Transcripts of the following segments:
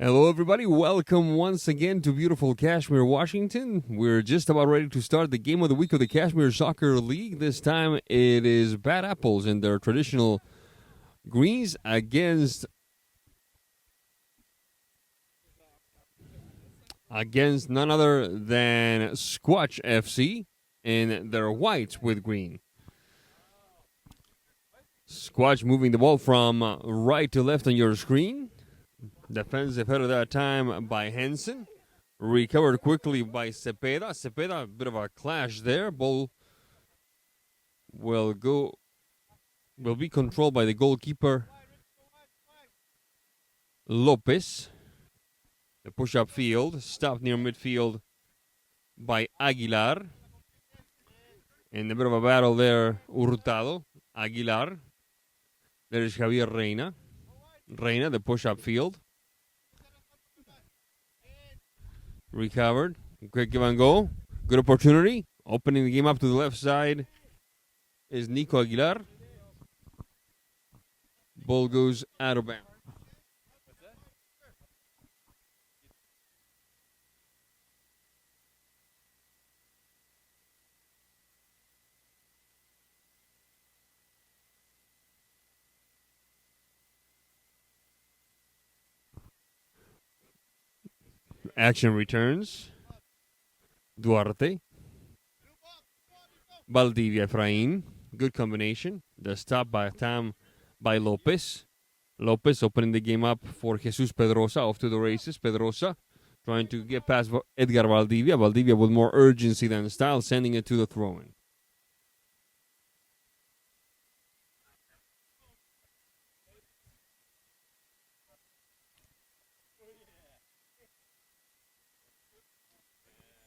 Hello, everybody. Welcome once again to beautiful Cashmere, Washington. We're just about ready to start the game of the week of the Cashmere Soccer League. This time it is Bad Apples in their traditional greens against none other than Squatch FC in their whites with green. Squatch moving the ball from right to left on your screen. Defensive header that time by Henson. Recovered quickly by Cepeda. Cepeda, a bit of a clash there. Ball will be controlled by the goalkeeper Lopez. The push-up field, stopped near midfield by Aguilar. In a bit of a battle there, Hurtado, Aguilar. There's Javier Reina. Reina, the push-up field. Recovered. Quick give and go. Good opportunity. Opening the game up to the left side is Nico Aguilar. Ball goes out of bounds. Action returns. Duarte. Valdivia Efrain. Good combination. The stop by time by Lopez. Lopez opening the game up for Jesus Pedrosa. Off to the races. Pedrosa trying to get past Edgar Valdivia. Valdivia with more urgency than style, sending it to the throw-in.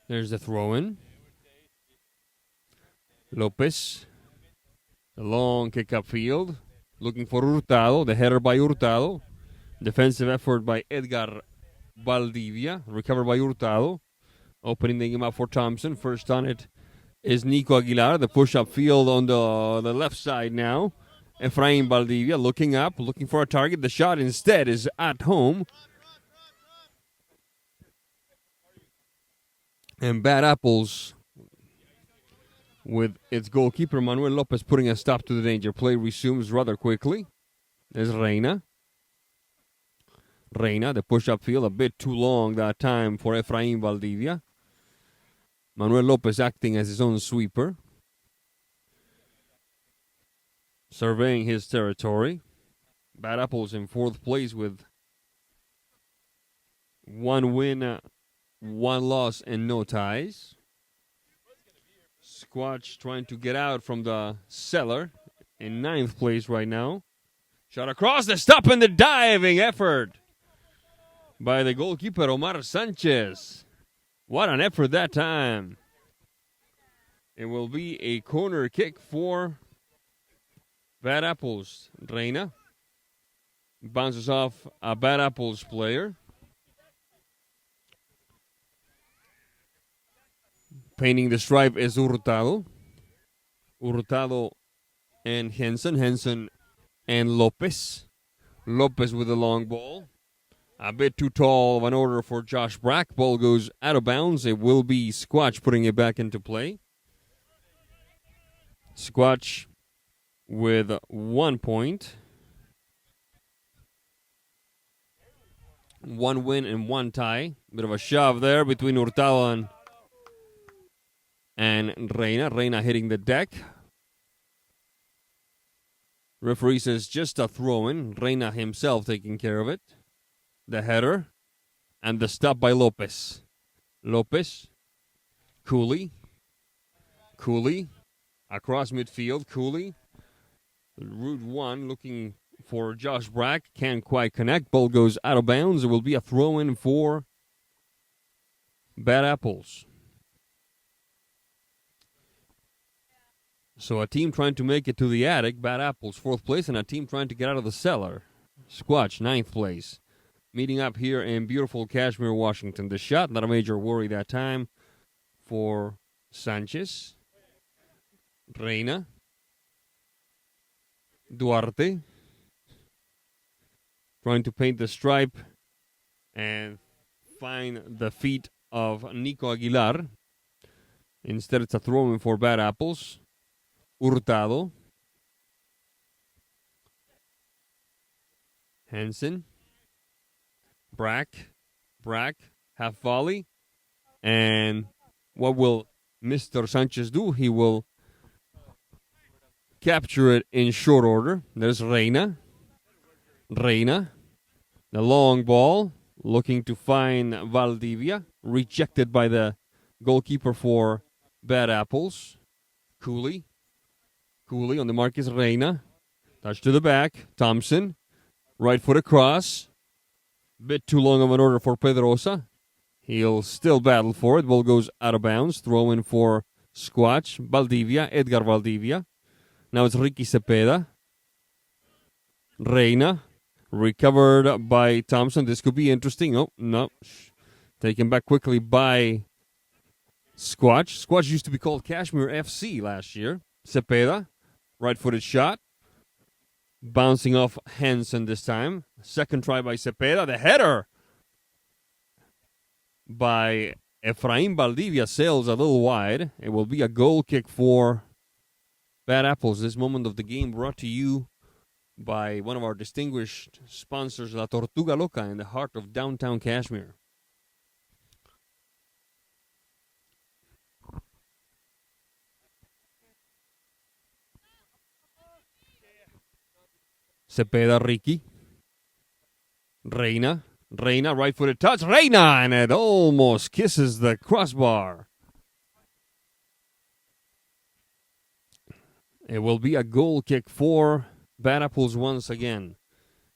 There's the throw-in. Lopez. The long kick upfield. Looking for Hurtado. The header by Hurtado. Defensive effort by Edgar Valdivia. Recovered by Hurtado. Opening the game up for Thompson. First on it is Nico Aguilar. The push-up field on the left side now. Efrain Valdivia looking up, looking for a target. The shot instead is at home. And Bad Apples, with its goalkeeper Manuel Lopez putting a stop to the danger. Play resumes rather quickly. There's Reina. Reina, the push-up field, a bit too long that time for Efrain Valdivia. Manuel Lopez acting as his own sweeper. Surveying his territory. Bad Apples in fourth place with one win, one loss, and no ties. Squatch trying to get out from the cellar in ninth place right now. Shot across the stop and the diving effort by the goalkeeper Omar Sanchez. What an effort that time. It will be a corner kick for Bad Apples. Reina bounces off a Bad Apples player. Painting the stripe is Hurtado. Hurtado and Henson. Henson and Lopez. Lopez with the long ball. A bit too tall of an order for Josh Brack. Ball goes out of bounds. It will be Squatch putting it back into play. Squatch with 1 point. 1 win and 1 tie. Bit of a shove there between Hurtado and Reina. Reina hitting the deck. Referee says just a throw-in. Reina himself taking care of it. The header. And the stop by Lopez. Lopez. Cooley. Cooley. Across midfield. Cooley. Route 1 looking for Josh Brack. Can't quite connect. Ball goes out of bounds. It will be a throw-in for Bad Apples. So a team trying to make it to the attic, Bad Apples, 4th place, and a team trying to get out of the cellar, Squatch, 9th place. Meeting up here in beautiful Cashmere, Washington. The shot, not a major worry that time for Sanchez. Reina. Duarte. Trying to paint the stripe and find the feet of Nico Aguilar. Instead, it's a throw-in for Bad Apples. Hurtado. Hansen. Brack, half volley. And what will Mr. Sanchez do? He will capture it in short order. There's Reina. The long ball, looking to find Valdivia. Rejected by the goalkeeper for Bad Apples. Cooley on the mark is Reina. Touch to the back. Thompson. Right foot across. Bit too long of an order for Pedrosa. He'll still battle for it. Ball goes out of bounds. Throw in for Squatch. Edgar Valdivia. Now it's Ricky Cepeda. Reina. Recovered by Thompson. This could be interesting. Oh, no. Taken back quickly by Squatch. Squatch used to be called Cashmere FC last year. Cepeda. Right-footed shot. Bouncing off Hansen this time. Second try by Cepeda. The header by Efrain Valdivia sails a little wide. It will be a goal kick for Bad Apples. This moment of the game brought to you by one of our distinguished sponsors, La Tortuga Loca, in the heart of downtown Cashmere. Cepeda, Ricky. Reina, right-footed touch. Reina, and it almost kisses the crossbar. It will be a goal kick for Bad Apples once again.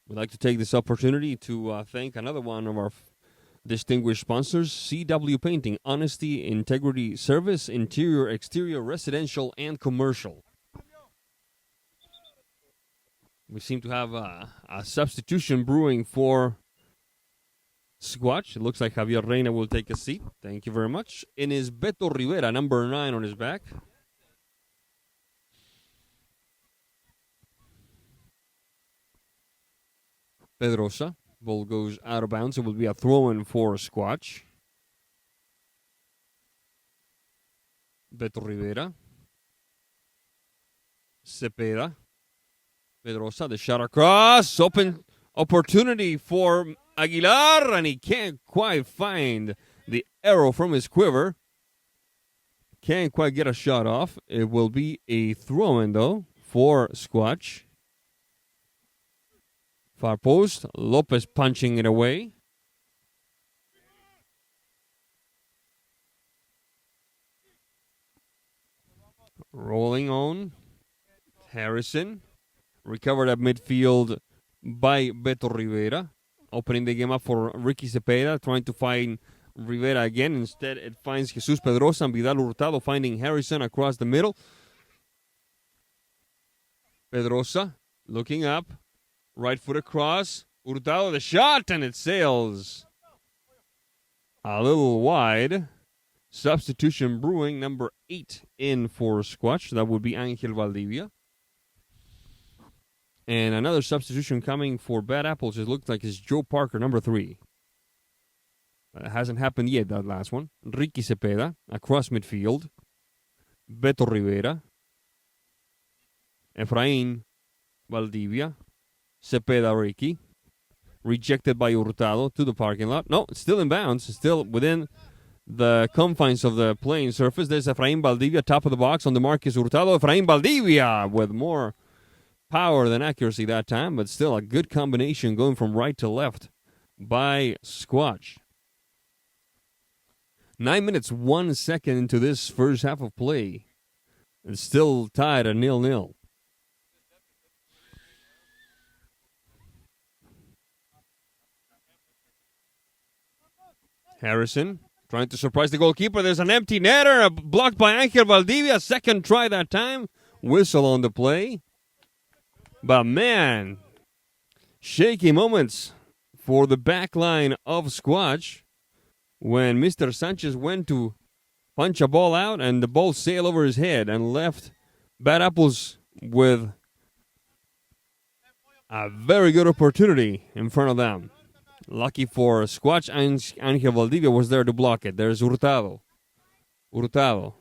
We'd like to take this opportunity to thank another one of our distinguished sponsors, CW Painting, Honesty, Integrity, Service, Interior, Exterior, Residential, and Commercial. We seem to have a substitution brewing for Squatch. It looks like Javier Reina will take a seat. Thank you very much. In is Beto Rivera, number 9 on his back. Pedrosa. Ball goes out of bounds. It will be a throw-in for Squatch. Beto Rivera. Cepeda. Pedrosa, the shot across. Open opportunity for Aguilar, and he can't quite find the arrow from his quiver. Can't quite get a shot off. It will be a throw-in, though, for Squatch. Far post. Lopez punching it away. Rolling on. Harrison. Recovered at midfield by Beto Rivera. Opening the game up for Ricky Cepeda. Trying to find Rivera again. Instead, it finds Jesus Pedrosa and Vidal Hurtado finding Harrison across the middle. Pedrosa looking up. Right foot across. Hurtado the shot, and it sails a little wide. Substitution brewing, number 8 in for Squatch. That would be Angel Valdivia. And another substitution coming for Bad Apples. It looks like it's Joe Parker, number 3. It hasn't happened yet, that last one. Ricky Cepeda, across midfield. Beto Rivera. Efrain Valdivia. Cepeda, Ricky. Rejected by Hurtado to the parking lot. No, it's still in bounds. It's still within the confines of the playing surface. There's Efrain Valdivia, top of the box. On the mark is Hurtado. Efrain Valdivia with more power than accuracy that time, but still a good combination going from right to left by Squatch. 9 minutes, 1 second into this first half of play. It's still tied at 0-0. Harrison trying to surprise the goalkeeper. There's an empty netter, blocked by Angel Valdivia. Second try that time. Whistle on the play. But man, shaky moments for the back line of Squatch when Mr. Sanchez went to punch a ball out and the ball sailed over his head and left Bad Apples with a very good opportunity in front of them. Lucky for Squatch, Angel Valdivia was there to block it. There's Hurtado. Hurtado.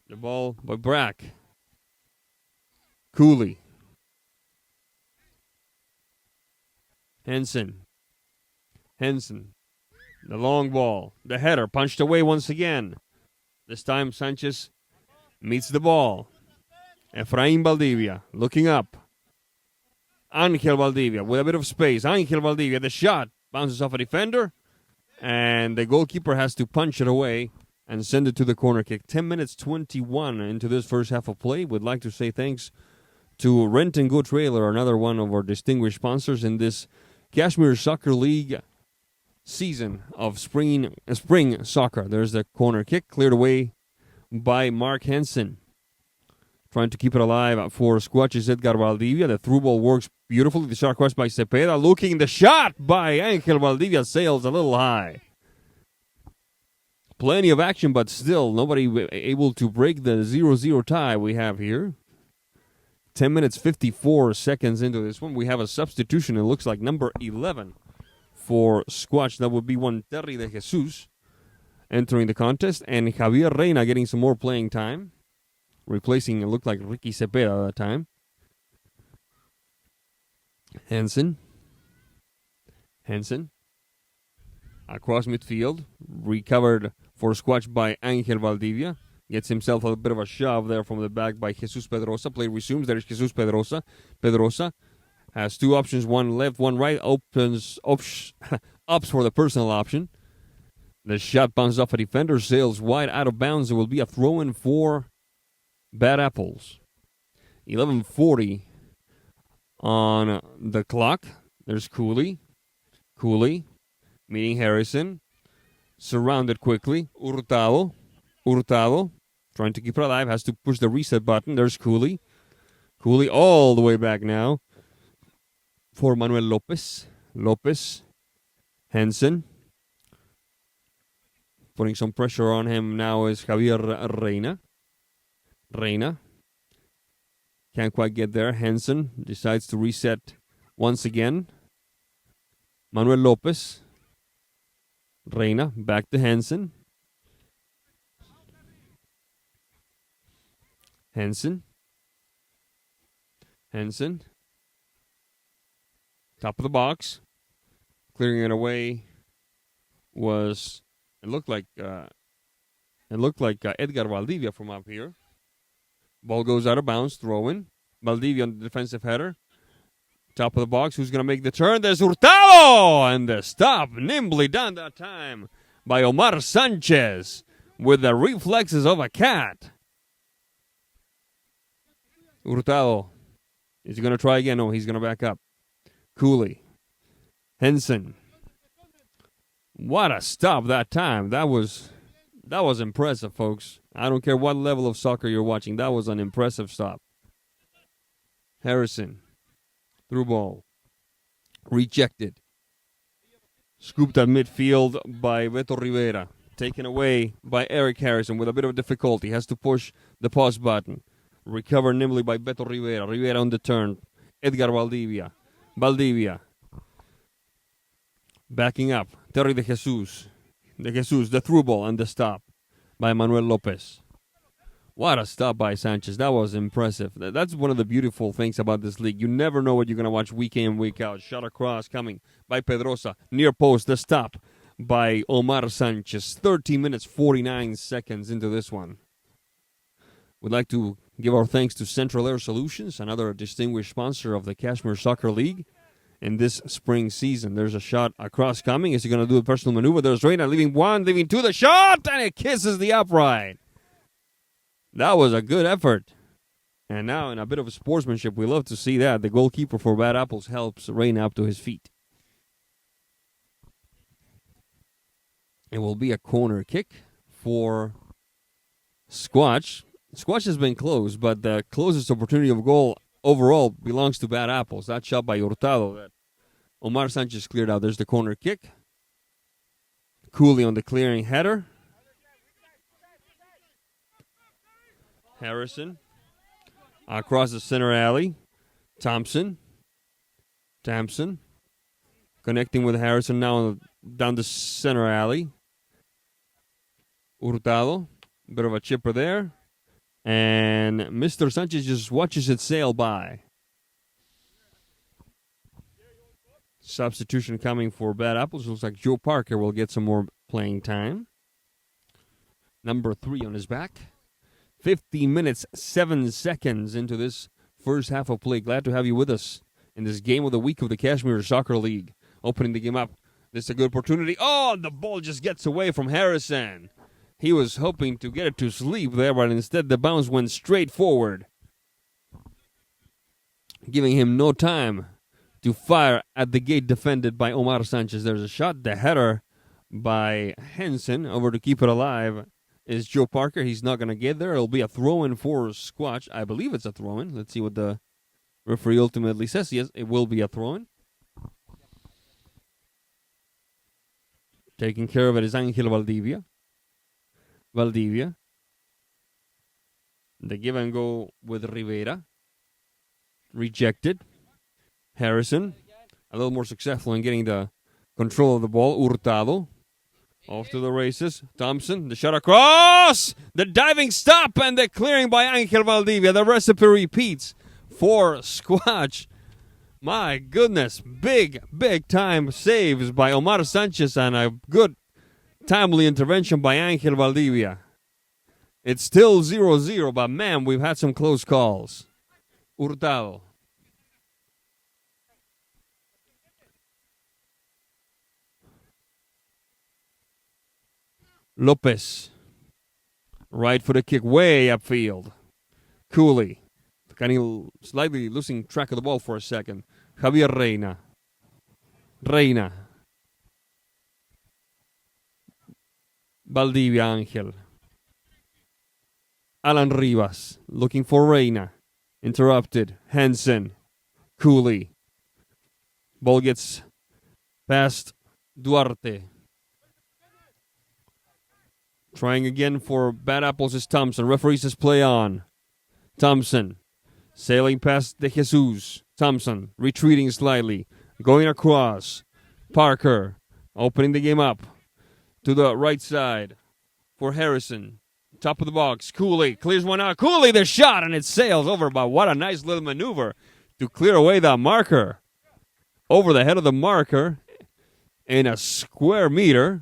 The ball by Brack. Cooley. Henson. The long ball. The header punched away once again. This time Sanchez meets the ball. Efrain Valdivia looking up. Angel Valdivia with a bit of space. Angel Valdivia, the shot bounces off a defender. And the goalkeeper has to punch it away and send it to the corner kick. 10 minutes 21 into this first half of play. We'd like to say thanks to Rent and Go Trailer, another one of our distinguished sponsors in this Cashmere Soccer League season of spring soccer. There's the corner kick cleared away by Mark Henson. Trying to keep it alive for Squatch's Edgar Valdivia. The through ball works beautifully. The shot crossed by Cepeda. Looking, the shot by Angel Valdivia sails a little high. Plenty of action, but still nobody able to break the 0-0 tie we have here. 10 minutes, 54 seconds into this one. We have a substitution. It looks like number 11 for Squatch. That would be one Terry de Jesus entering the contest. And Javier Reina getting some more playing time. Replacing, it looked like Ricky Cepeda at that time. Henson. Across midfield. Recovered for Squatch by Angel Valdivia. Gets himself a bit of a shove there from the back by Jesus Pedrosa. Play resumes. There's Jesus Pedrosa. Pedrosa has two options, one left, one right. Opts for the personal option. The shot bounces off a defender, sails wide out of bounds. It will be a throw-in for Bad Apples. 11:40 on the clock. There's Cooley meeting Harrison. Surrounded quickly. Hurtado. Trying to keep it alive. Has to push the reset button. There's Cooley all the way back now. For Manuel Lopez. Henson. Putting some pressure on him now is Javier Reina. Can't quite get there. Henson decides to reset once again. Manuel Lopez. Reina back to Henson. Top of the box. Clearing it away was, it looked like Edgar Valdivia from up here. Ball goes out of bounds, throw in. Valdivia on the defensive header. Top of the box, who's going to make the turn? There's Hurtado! And the stop, nimbly done that time by Omar Sanchez with the reflexes of a cat. Hurtado. Is he going to try again? No, he's going to back up. Cooley. Henson. What a stop that time. That was impressive, folks. I don't care what level of soccer you're watching. That was an impressive stop. Harrison. Through ball. Rejected. Scooped at midfield by Beto Rivera. Taken away by Eric Harrison with a bit of difficulty. Has to push the pause button. Recovered nimbly by Beto Rivera. Rivera on the turn. Edgar Valdivia. Backing up. Terry de Jesus. The through ball and the stop by Manuel Lopez. What a stop by Sanchez. That was impressive. That's one of the beautiful things about this league. You never know what you're going to watch week in, week out. Shot across coming by Pedrosa. Near post, the stop by Omar Sanchez. 13 minutes, 49 seconds into this one. We'd like to give our thanks to Central Air Solutions, another distinguished sponsor of the Cashmere Soccer League in this spring season. There's a shot across coming. Is he going to do a personal maneuver? There's Reina leaving one, leaving two. The shot, and it kisses the upright. That was a good effort. And now, in a bit of sportsmanship, we love to see that. The goalkeeper for Bad Apples helps Reina up to his feet. It will be a corner kick for Squatch. Squatch has been close, but the closest opportunity of goal overall belongs to Bad Apples. That shot by Hurtado that Omar Sanchez cleared out. There's the corner kick. Cooley on the clearing header. Harrison across the center alley. Thompson Thompson connecting with Harrison now down the center alley. Hurtado, bit of a chipper there. And Mr. Sanchez just watches it sail by. Substitution coming for Bad Apples. Looks like Joe Parker will get some more playing time. Number 3 on his back. 15 minutes, 7 seconds into this first half of play. Glad to have you with us in this game of the week of the Cashmere Soccer League. Opening the game up. This is a good opportunity. Oh, the ball just gets away from Harrison. He was hoping to get it to sleep there, but instead the bounce went straight forward, giving him no time to fire at the gate defended by Omar Sanchez. There's a shot. The header by Henson over to keep it alive is Joe Parker. He's not going to get there. It'll be a throw-in for Squatch. I believe it's a throw-in. Let's see what the referee ultimately says. Yes, it will be a throw-in. Taking care of it is Angel Valdivia. The give and go with Rivera. Rejected. Harrison, a little more successful in getting the control of the ball. Hurtado, off to the races. Thompson, the shot across. The diving stop and the clearing by Angel Valdivia. The recipe repeats for Squatch. My goodness, big time saves by Omar Sanchez and a good timely intervention by Angel Valdivia. It's still 0-0, but man, we've had some close calls. Hurtado. Lopez. Right for the kick, way upfield. Cooley. Kind of slightly losing track of the ball for a second. Javier Reina. Valdivia Angel. Alan Rivas looking for Reina. Interrupted. Henson. Cooley. Ball gets past Duarte. Trying again for Bad Apples is Thompson. Referee says play on. Thompson. Sailing past De Jesus. Thompson. Retreating slightly. Going across. Parker. Opening the game up. To the right side. For Harrison. Top of the box. Cooley. Clears one out. Cooley the shot. And it sails over. But what a nice little maneuver. To clear away that marker. Over the head of the marker. In a square meter.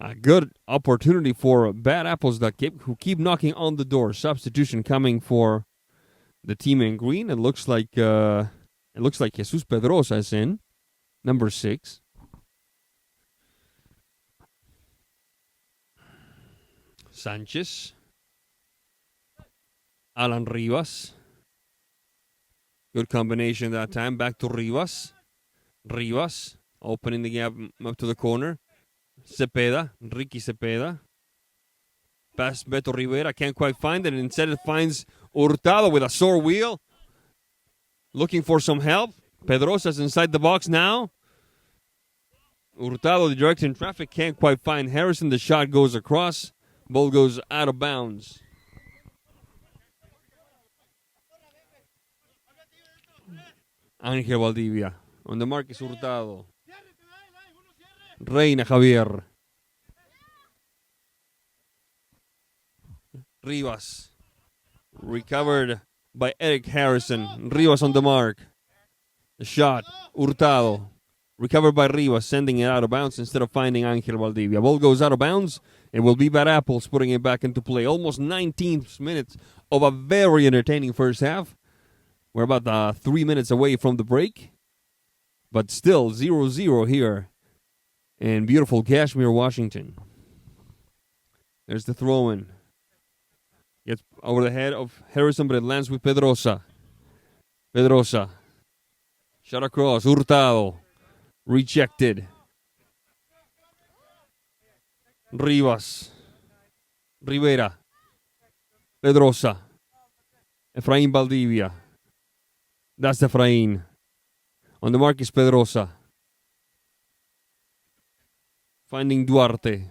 A good opportunity for Bad Apples who keep knocking on the door. Substitution coming for the team in green. It looks like Jesus Pedrosa is in, number 6. Sanchez, Alan Rivas. Good combination that time. Back to Rivas. Rivas opening the gap up to the corner. Ricky Cepeda. Pass Beto Rivera, can't quite find it. Instead it finds Hurtado with a sore wheel. Looking for some help. Pedrosa's inside the box now. Hurtado directing traffic, can't quite find Harrison. The shot goes across. Ball goes out of bounds. Angel Valdivia. On the mark is Hurtado. Reina Javier. Rivas. Recovered by Eric Harrison. Rivas on the mark. The shot. Hurtado. Recovered by Rivas, sending it out of bounds instead of finding Angel Valdivia. Ball goes out of bounds. It will be Bad Apples putting it back into play. Almost 19 minutes of a very entertaining first half. We're about 3 minutes away from the break. But still 0-0 here in beautiful Cashmere, Washington. There's the throw-in. Gets over the head of Harrison, but it lands with Pedrosa. Pedrosa. Shot across. Hurtado. Rejected. Rivas. Rivera. Pedrosa. Efraín Valdivia. That's Efraín. On the mark is Pedrosa. Finding Duarte.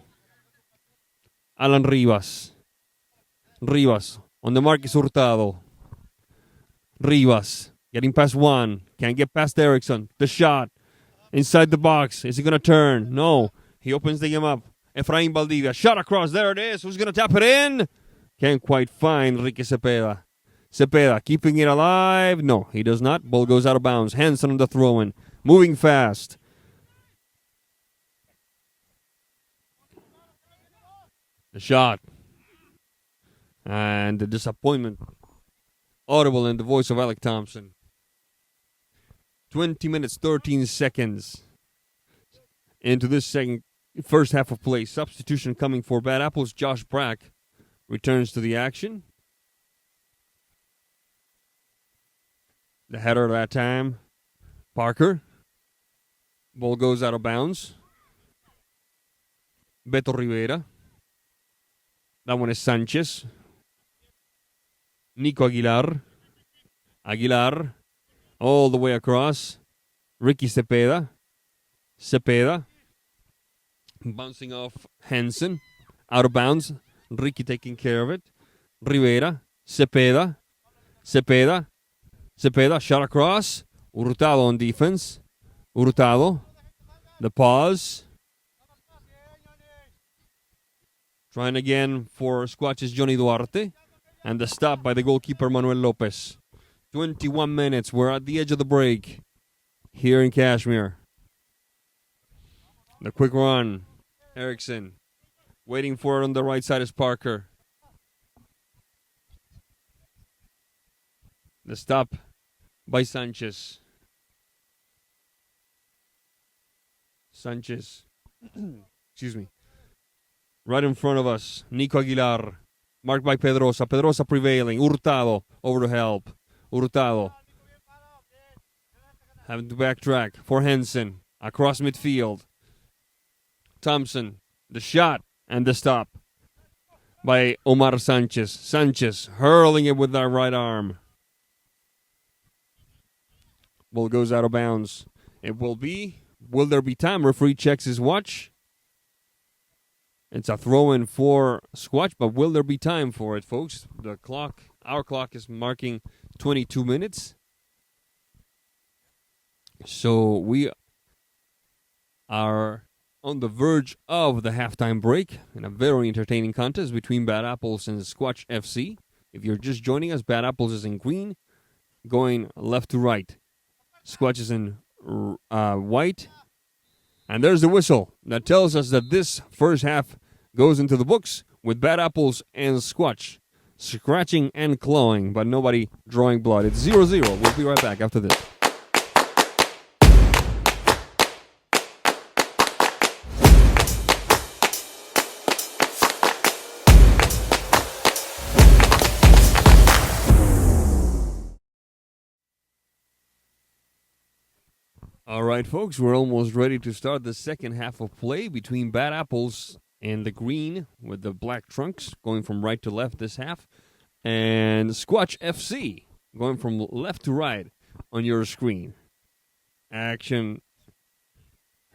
Alan Rivas. Rivas. On the mark is Hurtado. Rivas. Getting past one. Can't get past Erickson. The shot. Inside the box. Is he going to turn? No. He opens the game up. Efrain Valdivia. Shot across. There it is. Who's going to tap it in? Can't quite find Ricky Cepeda. Cepeda keeping it alive. No, he does not. Ball goes out of bounds. Hansen on the throw-in. Moving fast. The shot. And the disappointment. Audible in the voice of Alec Thompson. 20 minutes, 13 seconds into this first half of play. Substitution coming for Bad Apples. Josh Brack returns to the action. The header that time. Parker. Ball goes out of bounds. Beto Rivera. That one is Sanchez. Nico Aguilar. Aguilar. All the way across. Ricky Cepeda. Cepeda. Bouncing off Hansen. Out of bounds. Ricky taking care of it. Rivera. Cepeda. Cepeda. Cepeda. Shot across. Hurtado on defense. Hurtado. The pause. Trying again for Squatch's Johnny Duarte. And the stop by the goalkeeper Manuel Lopez. 21 minutes. We're at the edge of the break here in Cashmere. The quick run. Erickson. Waiting for it on the right side is Parker. The stop by Sanchez. Sanchez. Excuse me. Right in front of us, Nico Aguilar. Marked by Pedrosa. Pedrosa prevailing. Hurtado over to help. Hurtado. Having to backtrack for Hansen. Across midfield. Thompson. The shot and the stop by Omar Sanchez. Sanchez hurling it with that right arm. Ball goes out of bounds. Will there be time? Referee checks his watch. It's a throw-in for Squatch, but will there be time for it, folks? Our clock is marking 22 minutes. So we are on the verge of the halftime break in a very entertaining contest between Bad Apples and Squatch FC. If you're just joining us, Bad Apples is in green, going left to right. Squatch is in white. And there's the whistle that tells us that this first half goes into the books with Bad Apples and Squatch scratching and clawing, but nobody drawing blood. It's 0-0. We'll be right back after this. All right, folks, we're almost ready to start the second half of play between Bad Apples and the green with the black trunks going from right to left this half, and Squatch FC going from left to right on your screen. Action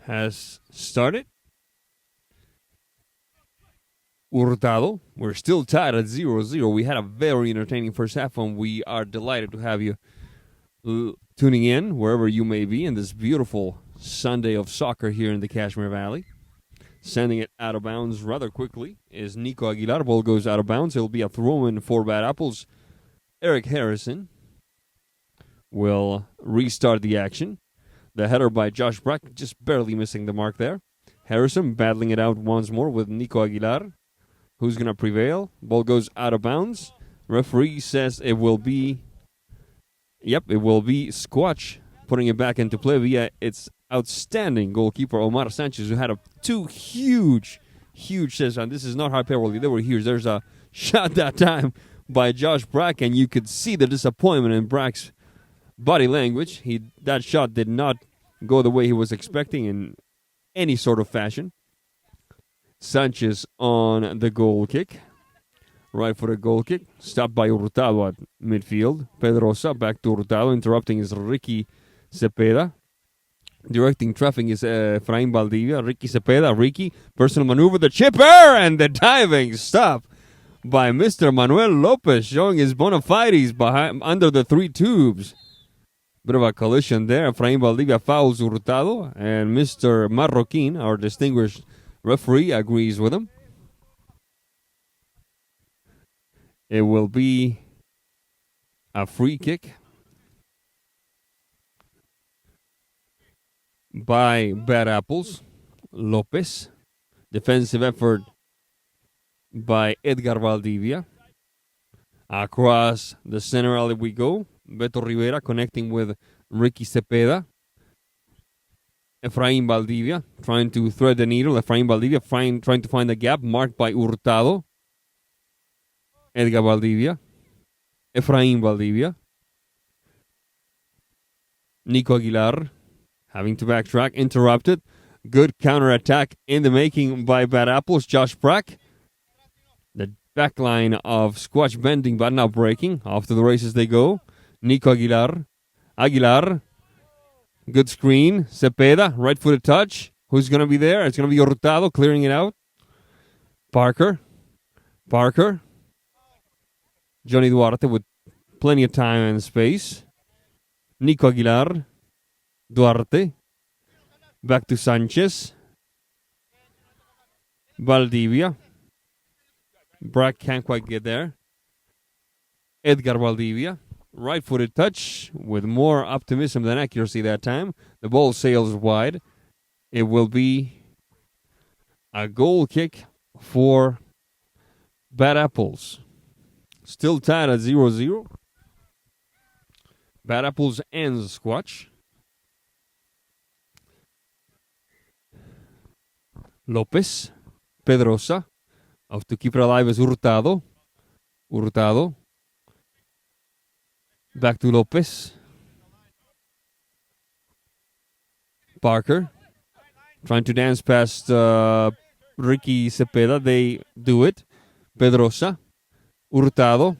has started. Hurtado, we're still tied at 0-0. We had a very entertaining first half, and we are delighted to have you tuning in wherever you may be in this beautiful Sunday of soccer here in the Cashmere Valley. Sending it out of bounds rather quickly is Nico Aguilar. Ball goes out of bounds. It'll be a throw-in for Bad Apples. Eric Harrison will restart the action. The header by Josh Brack, just barely missing the mark there. Harrison battling it out once more with Nico Aguilar. Who's going to prevail? Ball goes out of bounds. Referee says it will be... Yep, it will be Squatch putting it back into play via its outstanding goalkeeper, Omar Sanchez, who had two huge saves. And this is not hyperbole. They were huge. There's a shot that time by Josh Brack, and you could see the disappointment in Brack's body language. That shot did not go the way he was expecting in any sort of fashion. Sanchez on the goal kick. Right for the goal kick. Stopped by Hurtado at midfield. Pedrosa back to Hurtado. Interrupting is Ricky Cepeda. Directing traffic is Efrain Valdivia. Ricky Cepeda. Ricky. Personal maneuver. The chipper and the diving stop by Mr. Manuel Lopez, showing his bona fides behind under the three tubes. Bit of a collision there. Efraín Valdivia fouls Hurtado, and Mr. Marroquin, our distinguished referee, agrees with him. It will be a free kick by Bad Apples. Lopez. Defensive effort by Edgar Valdivia. Across the center alley we go. Beto Rivera connecting with Ricky Cepeda. Efraín Valdivia trying to thread the needle. Efraín Valdivia trying to find the gap marked by Hurtado. Edgar Valdivia. Efraín Valdivia. Nico Aguilar having to backtrack. Interrupted. Good counterattack in the making by Bad Apples. Josh Brack. The back line of Squatch bending but not breaking. Off to the races they go. Nico Aguilar. Aguilar. Good screen. Cepeda. Right-footed touch. Who's going to be there? It's going to be Hurtado clearing it out. Parker. Johnny Duarte with plenty of time and space. Nico Aguilar. Duarte. Back to Sanchez. Valdivia. Brack can't quite get there. Edgar Valdivia. Right-footed touch with more optimism than accuracy that time. The ball sails wide. It will be a goal kick for Bad Apples. Still tied at 0-0. Bad Apples ends Squatch. Lopez. Pedrosa. Off to keep it alive is Hurtado. Back to Lopez. Parker. Trying to dance past Ricky Cepeda. They do it. Pedrosa. Hurtado.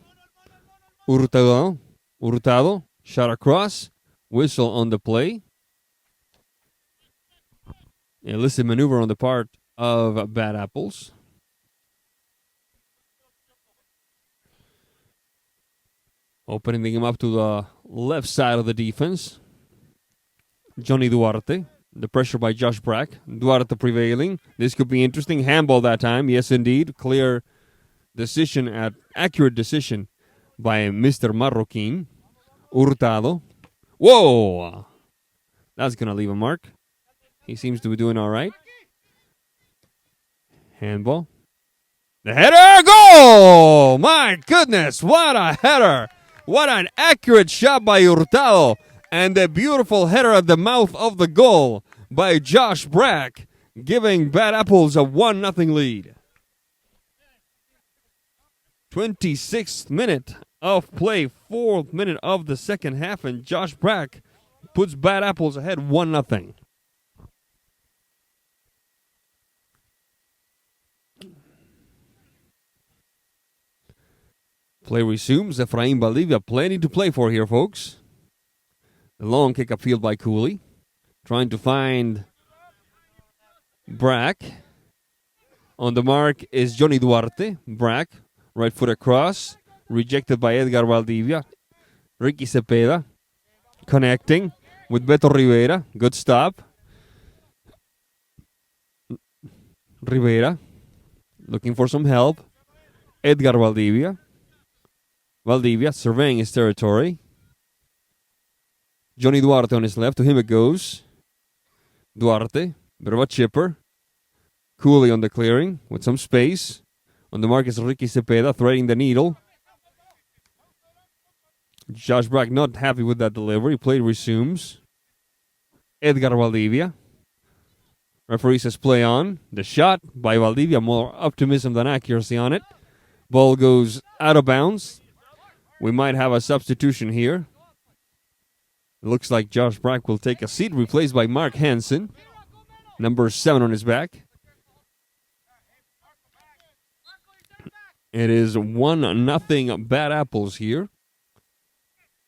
Shot across. Whistle on the play. Illicit maneuver on the part of Bad Apples. Opening the game up to the left side of the defense. Johnny Duarte. The pressure by Josh Brack. Duarte prevailing. This could be interesting. Handball that time. Yes, indeed. Clear decision, accurate decision by Mr. Marroquin. Hurtado. Whoa! That's going to leave a mark. He seems to be doing all right. Handball. The header! Goal! My goodness, what a header! What an accurate shot by Hurtado. And the beautiful header at the mouth of the goal by Josh Brack, giving Bad Apples a 1-0 lead. 26th minute of play, 4th minute of the second half, and Josh Brack puts Bad Apples ahead 1-0. Play resumes. Efraín Valdivia, plenty to play for here, folks. The long kick upfield by Cooley. Trying to find Brack. On the mark is Johnny Duarte. Brack, right foot across. Rejected by Edgar Valdivia. Ricky Cepeda. Connecting with Beto Rivera. Good stop. Rivera. Looking for some help. Edgar Valdivia. Valdivia surveying his territory. Johnny Duarte on his left. To him it goes. Duarte. Bit of a chipper. Cooley on the clearing with some space. On the mark is Ricky Cepeda threading the needle. Josh Brack not happy with that delivery. Play resumes. Edgar Valdivia. Referee says play on. The shot by Valdivia. More optimism than accuracy on it. Ball goes out of bounds. We might have a substitution here. It looks like Josh Brack will take a seat, replaced by Mark Hansen. Number 7 on his back. It is 1-0 Bad Apples here.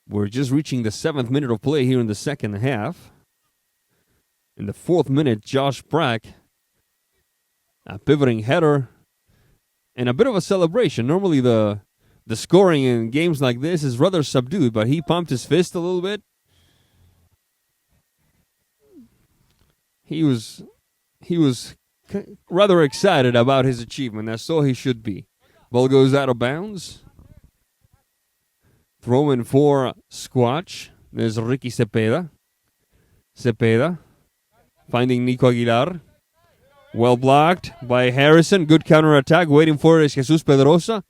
We're just reaching the 7th minute of play here in the second half. In the 4th minute, Josh Brack, a pivoting header, and a bit of a celebration. Normally the scoring in games like this is rather subdued, but he pumped his fist a little bit he was rather excited about his achievement, as so he should be. Ball goes out of bounds. Throw in for Squatch. There's Ricky Cepeda. Cepeda finding Nico Aguilar. Well blocked by Harrison. Good counterattack. Waiting for it is Jesus Pedrosa.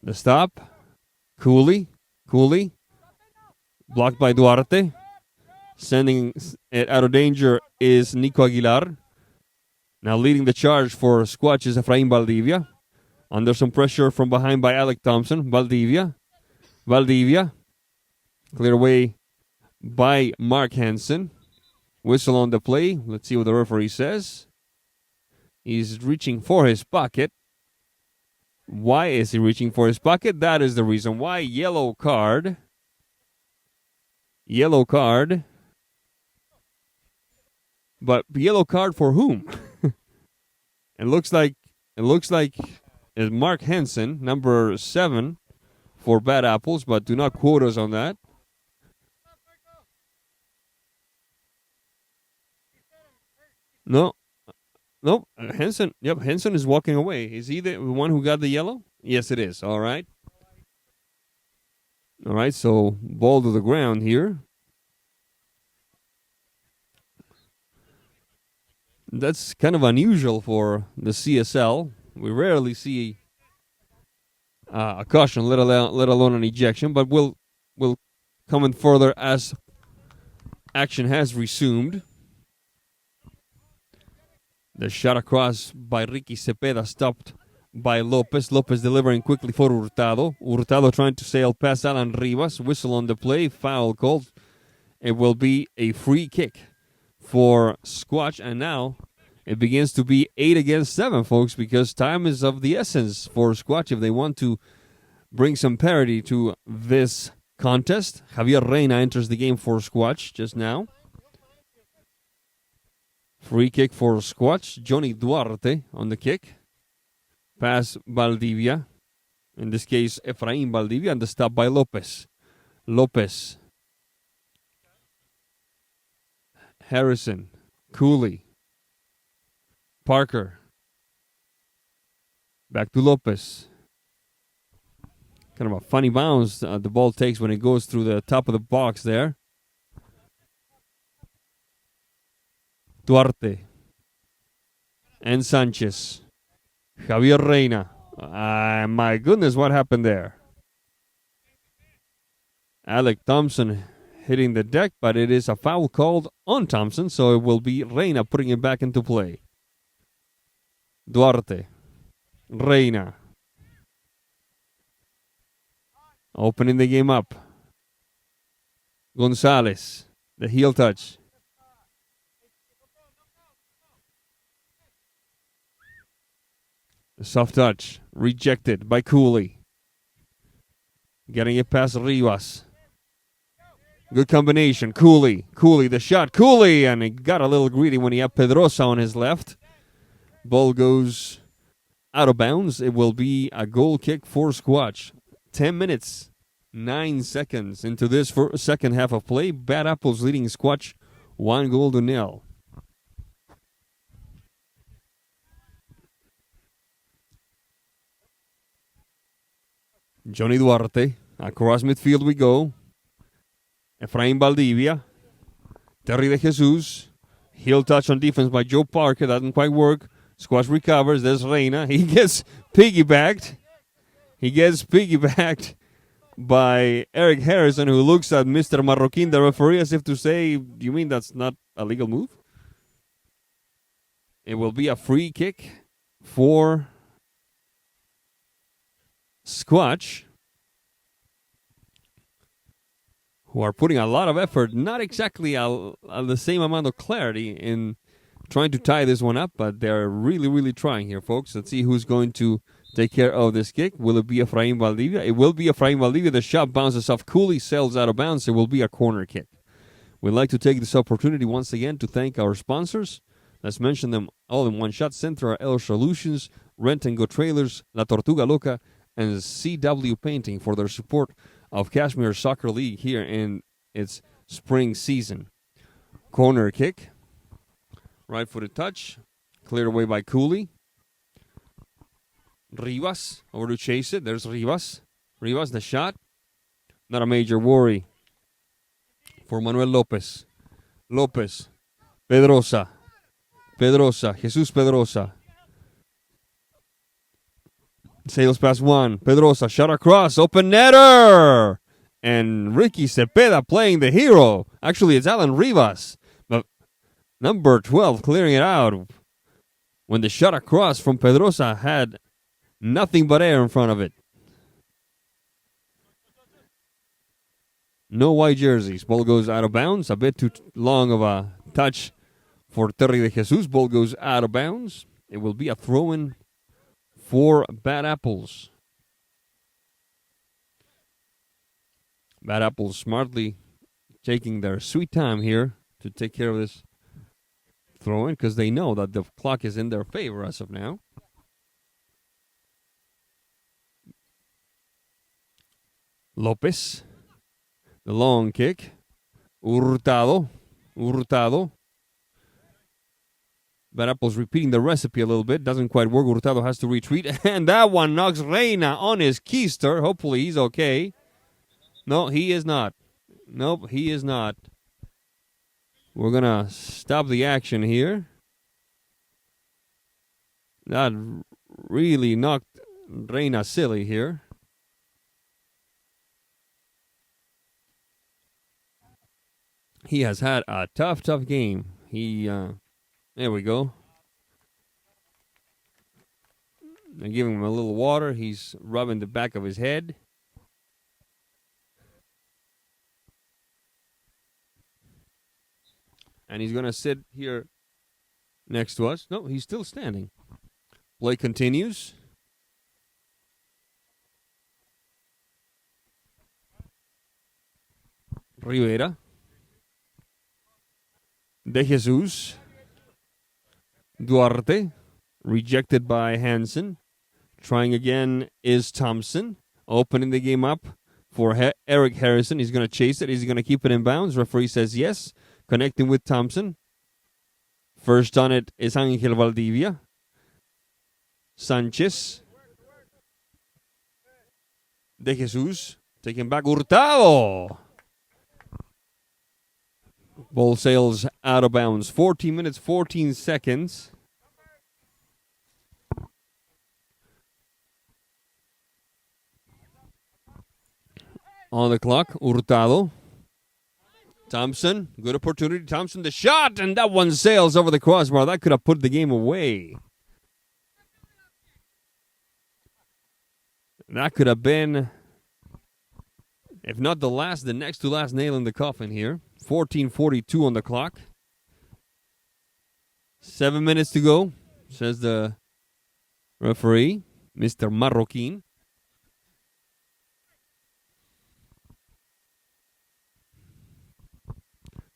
The stop. Cooley. Blocked by Duarte. Sending it out of danger is Nico Aguilar. Now leading the charge for Squatch is Efrain Valdivia. Under some pressure from behind by Alec Thompson. Valdivia. Clear away by Mark Hansen. Whistle on the play. Let's see what the referee says. He's reaching for his pocket. Why is he reaching for his pocket? That is the reason why. Yellow card. But yellow card for whom? It looks like it's Mark Hansen, number 7, for bad apples, but do not quote us on that. No. Hansen. Yep, Hansen is walking away. Is he the one who got the yellow? Yes, it is. All right. So ball to the ground here. That's kind of unusual for the CSL. We rarely see a caution, let alone an ejection, but we'll comment further as action has resumed. The shot across by Ricky Cepeda stopped by Lopez. Lopez delivering quickly for Hurtado. Hurtado trying to sail past Alan Rivas. Whistle on the play. Foul called. It will be a free kick for Squatch. And now it begins to be 8 against 7, folks, because time is of the essence for Squatch if they want to bring some parity to this contest. Javier Reina enters the game for Squatch just now. Free kick for Squatch. Johnny Duarte on the kick. Pass Valdivia. In this case, Efrain Valdivia. And the stop by Lopez. Harrison. Cooley. Parker. Back to Lopez. Kind of a funny bounce the ball takes when it goes through the top of the box there. Duarte and Sanchez. Javier Reina. My goodness, what happened there? Alec Thompson hitting the deck, but it is a foul called on Thompson, so it will be Reina putting it back into play. Duarte. Reina. Opening the game up. Gonzalez. The heel touch. The soft touch. Rejected by Cooley. Getting it past Rivas. Good combination. Cooley, the shot. Cooley, and he got a little greedy when he had Pedrosa on his left. Ball goes out of bounds. It will be a goal kick for Squatch. 10 minutes, 9 seconds into this second half of play. Bad Apples leading Squatch 1-0. Johnny Duarte. Across midfield we go. Efrain Valdivia. Terry de Jesus. Heel touch on defense by Joe Parker. Doesn't quite work. Squash recovers. There's Reina. He gets piggybacked. By Eric Harrison, who looks at Mr. Marroquin, the referee, as if to say, do you mean that's not a legal move? It will be a free kick for Squatch, who are putting a lot of effort, not exactly the same amount of clarity in trying to tie this one up, but they're really, really trying here, folks. Let's see who's going to take care of this kick. Will it be Efrain Valdivia? It will be Efrain Valdivia. The shot bounces off. Cooley sails out of bounds. It will be a corner kick. We'd like to take this opportunity once again to thank our sponsors. Let's mention them all in one shot. Centra L Solutions, Rent and Go Trailers, La Tortuga Loca, and CW Painting for their support of Cashmere Soccer League here in its spring season. Corner kick Right-footed touch. Cleared away by Cooley. Rivas over to chase it. There's Rivas. Rivas, the shot. Not a major worry for Manuel Lopez. Lopez. Pedrosa. Pedrosa. Jesus Pedrosa. Sails past one. Pedrosa. Shot across. Open netter. And Ricky Cepeda playing the hero. Actually, it's Alan Rivas. But number 12 clearing it out. When the shot across from Pedrosa had nothing but air in front of it. No white jerseys. Ball goes out of bounds. A bit too long of a touch for Terry de Jesus. Ball goes out of bounds. It will be a throw-in for Bad Apples. Bad Apples smartly taking their sweet time here to take care of this throw-in because they know that the clock is in their favor as of now. Lopez. The long kick. Hurtado. Bad Apple's repeating the recipe a little bit. Doesn't quite work. Hurtado has to retreat. And that one knocks Reina on his keister. Hopefully he's okay. No, he is not. Nope, he is not. We're going to stop the action here. That really knocked Reina silly here. He has had a tough game. There we go. They're giving him a little water. He's rubbing the back of his head. And he's going to sit here next to us. No, he's still standing. Play continues. Rivera. De Jesus. Duarte. Rejected by Hansen. Trying again is Thompson. Opening the game up for Eric Harrison. He's going to chase it. Is he going to keep it in bounds? Referee says yes. Connecting with Thompson. First on it is Angel Valdivia. Sanchez. De Jesus. Taking back Hurtado. Ball sails out of bounds. 14 minutes, 14 seconds. On the clock, Hurtado. Thompson, good opportunity. Thompson, the shot, and that one sails over the crossbar. That could have put the game away. That could have been, if not the next to last nail in the coffin here. 14:42 on the clock. 7 minutes to go, says the referee, Mr. Marroquin.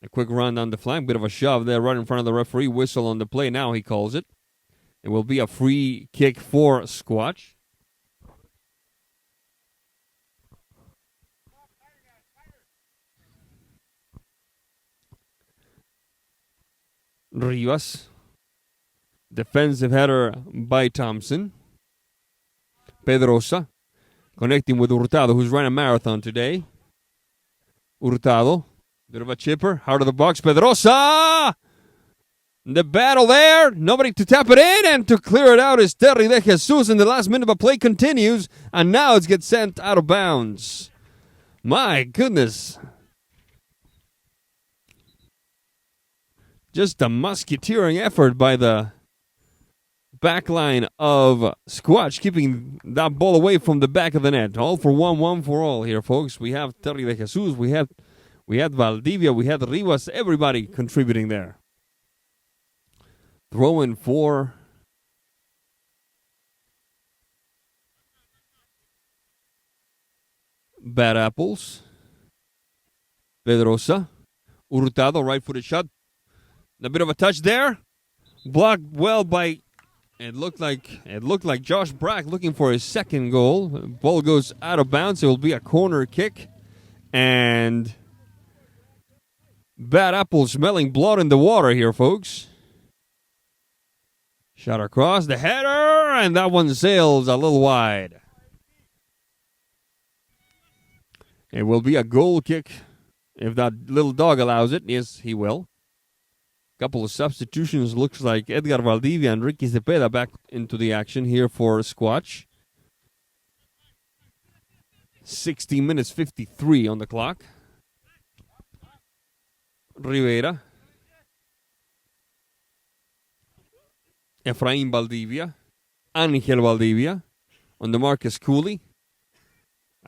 A quick run down the flank, bit of a shove there right in front of the referee. Whistle on the play now, he calls it. It will be a free kick for Squatch. Rivas. Defensive header by Thompson. Pedrosa. Connecting with Hurtado, who's run a marathon today. Hurtado. Bit of a chipper. Heart of the box. Pedrosa! The battle there. Nobody to tap it in. And to clear it out is Terry de Jesus. And the last minute of a play continues. And now it gets sent out of bounds. My goodness. Just a musketeering effort by the back line of Squatch, keeping that ball away from the back of the net. All for one for all here, folks. We have Terry de Jesus. We had Valdivia. We had Rivas. Everybody contributing there. Throwing for Bad Apples. Pedrosa. Hurtado, right-footed shot. A bit of a touch there. Blocked well by, it looked like Josh Brack looking for his second goal. Ball goes out of bounds. It will be a corner kick. And Bad Apple smelling blood in the water here, folks. Shot across the header, and that one sails a little wide. It will be a goal kick if that little dog allows it. Yes, he will. Couple of substitutions. Looks like Edgar Valdivia and Ricky Cepeda back into the action here for Squatch. 60 minutes 53 on the clock. Rivera. Efrain Valdivia. Angel Valdivia. On the mark is Cooley.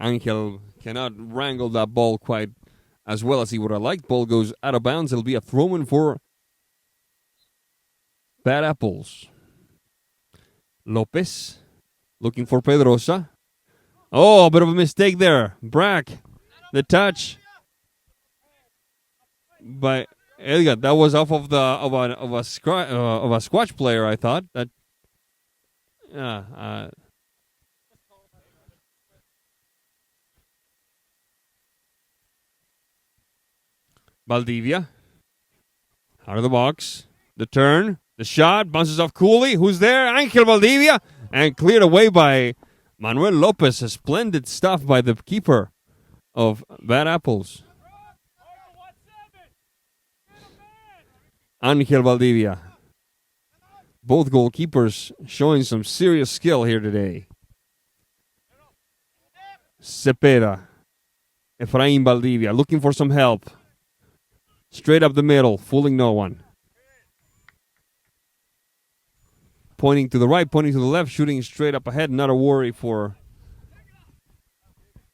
Angel cannot wrangle that ball quite as well as he would have liked. Ball goes out of bounds. It'll be a throw-in for Bad Apples. Lopez looking for Pedrosa. Oh, a bit of a mistake there. Brack, the touch by Edgar. That was off of a Squatch player. I thought that. Valdivia out of the box. The turn. The shot bounces off Cooley. Who's there? Angel Valdivia. And cleared away by Manuel Lopez. A splendid stuff by the keeper of Bad Apples. Angel Valdivia. Both goalkeepers showing some serious skill here today. Cepeda. Efrain Valdivia looking for some help. Straight up the middle, fooling no one. Pointing to the right, pointing to the left, shooting straight up ahead. Not a worry for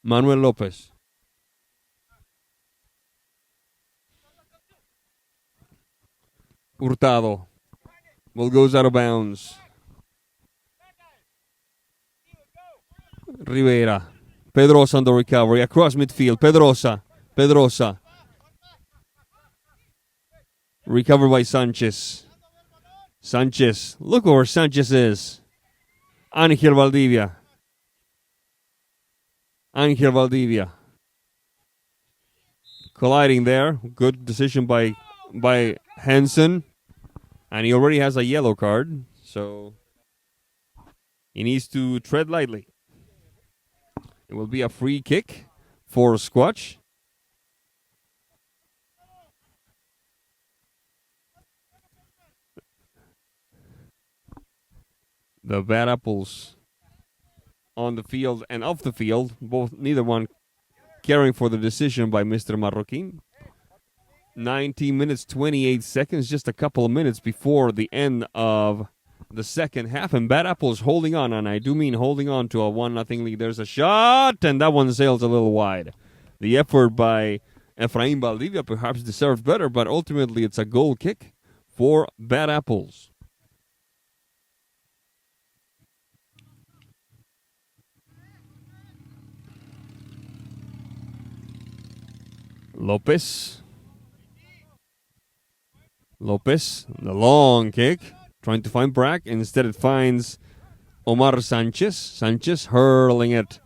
Manuel Lopez. Hurtado. Ball goes out of bounds. Rivera. Pedrosa on the recovery. Across midfield. Pedrosa. Recovered by Sanchez. Look where Sanchez is. Angel Valdivia. Colliding there. Good decision by Henson. And he already has a yellow card. So he needs to tread lightly. It will be a free kick for Squatch. The Bad Apples on the field and off the field, neither one caring for the decision by Mr. Marroquin. 19 minutes, 28 seconds, just a couple of minutes before the end of the second half. And Bad Apples holding on, and I do mean holding on to a 1-0 lead. There's a shot, and that one sails a little wide. The effort by Efrain Valdivia perhaps deserved better, but ultimately it's a goal kick for Bad Apples. Lopez, the long kick, trying to find Brack. Instead it finds Omar Sanchez. Sanchez hurling it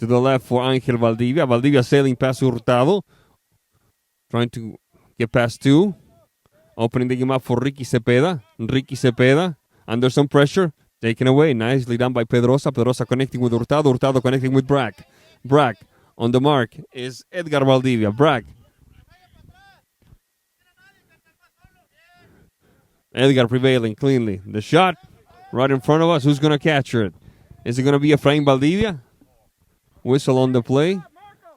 to the left for Angel Valdivia. Valdivia sailing past Hurtado, trying to get past two. Opening the game up for Ricky Cepeda, under some pressure, taken away. Nicely done by Pedrosa. Pedrosa connecting with Hurtado. Hurtado connecting with Brack. On the mark is Edgar Valdivia. Brack. Edgar prevailing cleanly. The shot right in front of us. Who's going to capture it? Is it going to be Efrain Valdivia? Whistle on the play.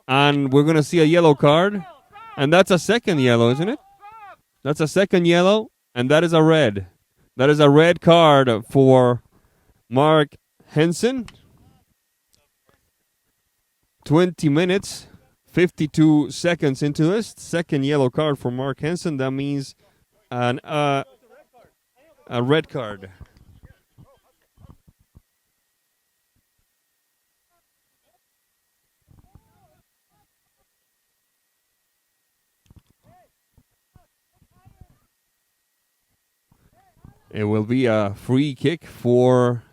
And we're going to see a yellow card. And that's a second yellow, isn't it? That's a second yellow. And that is a red. That is a red card for Mark Henson. 20 minutes, 52 seconds into this. Second yellow card for Mark Henson. That means a red card. It will be a free kick for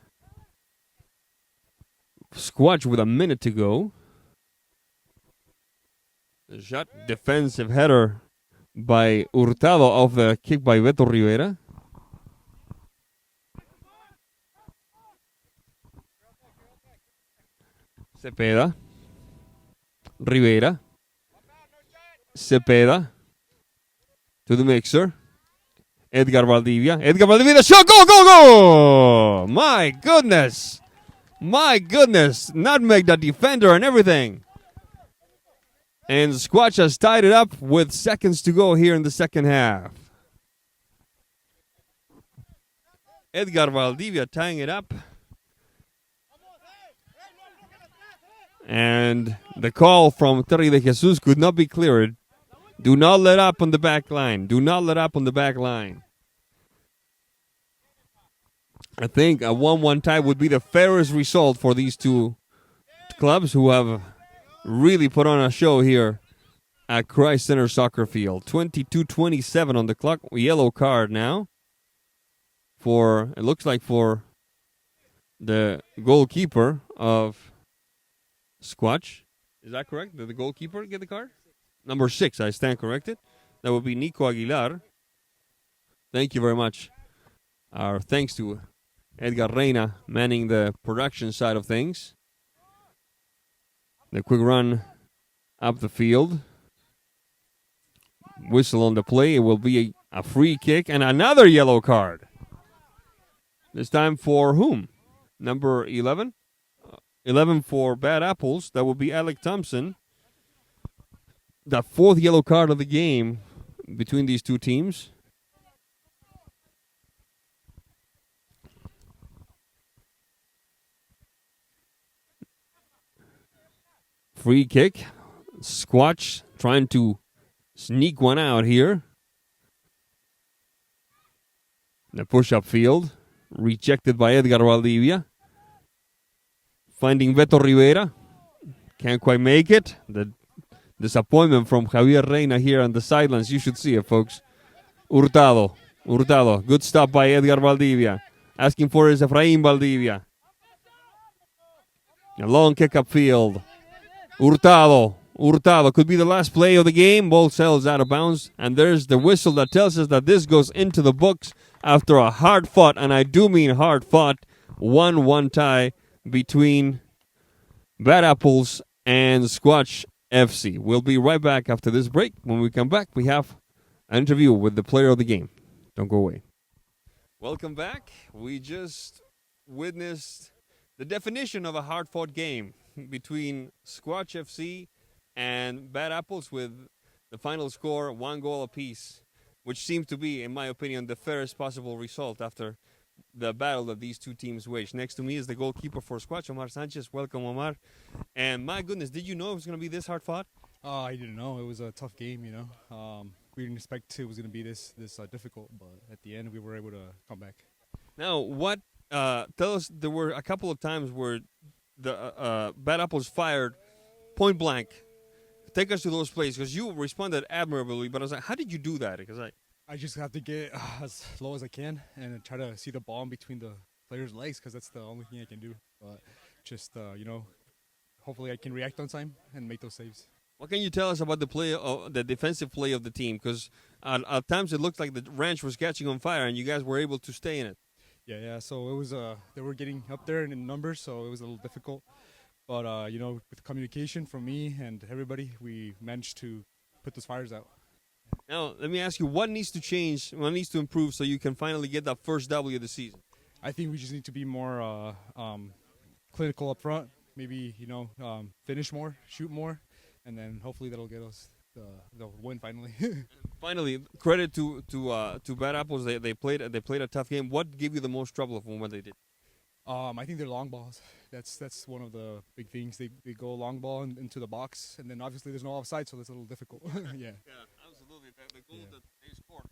Squatch with a minute to go. The shot, defensive header by Hurtado off the kick by Beto Rivera. Cepeda. Rivera. Cepeda. To the mixer. Edgar Valdivia. Edgar Valdivia, the shot. Go, go, go! My goodness. My goodness. Nutmeg the defender and everything. And Squatch has tied it up with seconds to go here in the second half. Edgar Valdivia tying it up. And the call from Terry de Jesus could not be cleared. Do not let up on the back line. Do not let up on the back line. I think a 1-1 tie would be the fairest result for these two clubs who have really put on a show here at Christ Center Soccer Field. 22:27 on the clock. Yellow card now. It looks like for the goalkeeper of Squatch. Is that correct? Did the goalkeeper get the card? Number 6, I stand corrected. That would be Nico Aguilar. Thank you very much. Our thanks to Edgar Reina manning the production side of things. The quick run up the field. Whistle on the play. It will be a free kick and another yellow card. This time for whom? Number 11? 11 for Bad Apples. That will be Alec Thompson. The 4th yellow card of the game between these two teams. Free kick. Squatch trying to sneak one out here. The push-up field. Rejected by Edgar Valdivia. Finding Beto Rivera. Can't quite make it. The disappointment from Javier Reina here on the sidelines. You should see it, folks. Hurtado. Good stop by Edgar Valdivia. Asking for is Efraín Valdivia. A long kick upfield. Hurtado could be the last play of the game. Ball sails out of bounds. And there's the whistle that tells us that this goes into the books after a hard-fought, and I do mean hard-fought, 1-1 tie between Bad Apples and Squatch FC. We'll be right back after this break. When we come back, we have an interview with the player of the game. Don't go away. Welcome back. We just witnessed the definition of a hard-fought game between Squatch FC and Bad Apples with the final score 1 goal apiece, which seemed to be, in my opinion, the fairest possible result after the battle that these two teams waged. Next to me is the goalkeeper for Squatch, Omar Sanchez. Welcome, Omar. And my goodness, did you know it was going to be this hard fought? I didn't know. It was a tough game, you know. We didn't expect it was going to be this difficult, but at the end we were able to come back. Now, tell us, there were a couple of times where the Bad Apples fired point blank. Take us to those plays, because you responded admirably, but I was like, how did you do that? Because I just have to get as low as I can and try to see the ball in between the players' legs, because that's the only thing I can do. But just, you know, hopefully I can react on time and make those saves. What can you tell us about the defensive play of the team? Because at times it looked like the ranch was catching on fire, and you guys were able to stay in it. Yeah. So it was they were getting up there in numbers, so it was a little difficult. But you know, with communication from me and everybody, we managed to put those fires out. Now, let me ask you, what needs to change, what needs to improve so you can finally get that first W of the season? I think we just need to be more clinical up front. Maybe, you know, finish more, shoot more, and then hopefully that'll get us the win finally. Finally, credit to Bad Apples. They played a tough game. What gave you the most trouble from what they did? I think they're long balls. That's one of the big things. They go long ball into the box, and then obviously there's no offside, so that's a little difficult. Yeah, absolutely. The goal that they scored,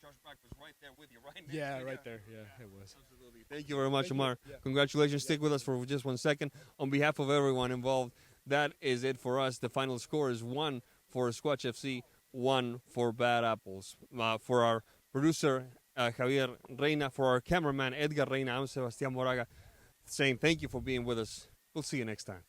Josh Black was right there with you, right? Yeah, right there. Yeah, it was. Absolutely. Thank you very much, Omar. Yeah. Congratulations. Stick with us for just 1 second. On behalf of everyone involved, that is it for us. The final score is 1 for Squatch FC, 1 for Bad Apples. For our producer, Javier Reina, for our cameraman, Edgar Reina, I'm Sebastián Moraga, saying thank you for being with us. We'll see you next time.